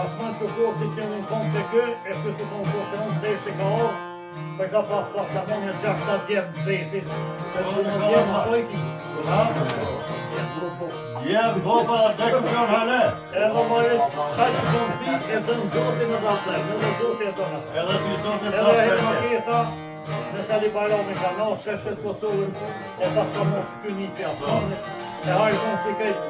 Asman që kohë që në kom të kë, e që të kom kohë të unë dhejtë ka orë, për ka pas ka monja 6-7 djemë dhejtë, e të në djemë në tojki. Jep gopa dhe këpion hale. E më marrë, ka që kom pi, e të në zotin në dhatlem, në zotin e të në. Edhe të zotin të edhe e maketa, në Sali Bajrami ka në, sheshet Kosovën, e ta ka mos kë një pja tonë, e hajë tonë që kejtë.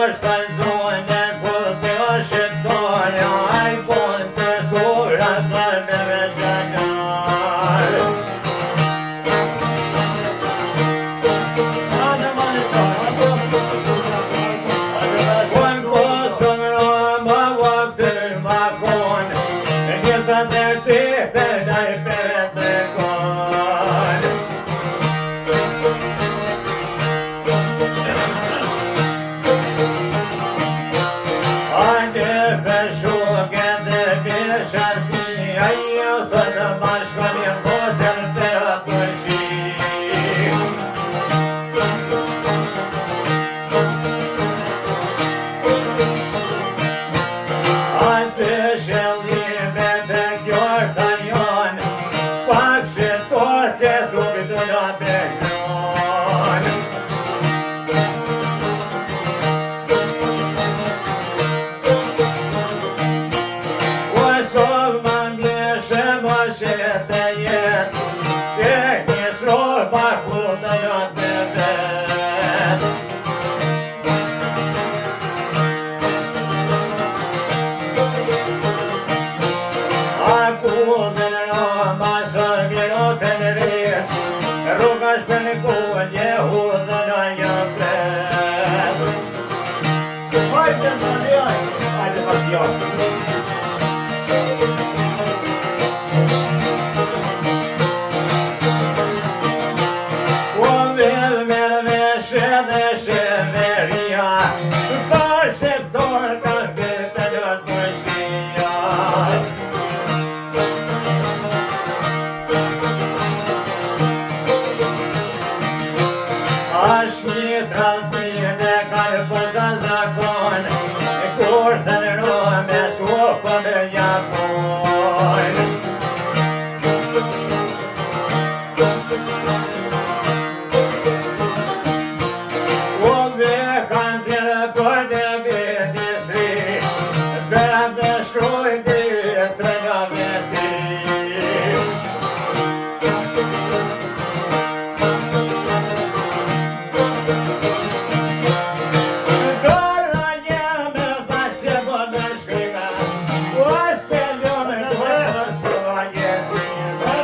është zonë ku të shqiptore, ai pun të kura të me gjenar. Kun kusën rëmë vëktër ma kun, njësa të të daj për të kun. Hajde për shuke të bishasi, ajo thënë bashkëllin posër të përshi. Asë shëllime të kjorë të jonë, pak shëtor të trupit të nga bekron. Sov më mbjeshe më shetë e jetë, e njësror baku të jatë të vetë. Aku dhe në rama së vjero të në rritë, rruga shpe në kullje hu dhe në një pletë. Hajde sa njaj. Hajde pa t'joj. Dhe shëveria, ka shqiptor ka këtë në përshia. Ashtë një trantime ka në përta zakon, kur të në rome s'u për në jakon. Për të viti si, për të shkruj të të nga veti. Kërra jeme tha se po të shkrime, o s'te ljome të përsu a jetima.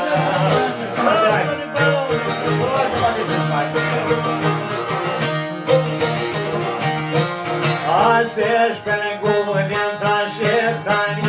Asë shpengullin të shqiptani,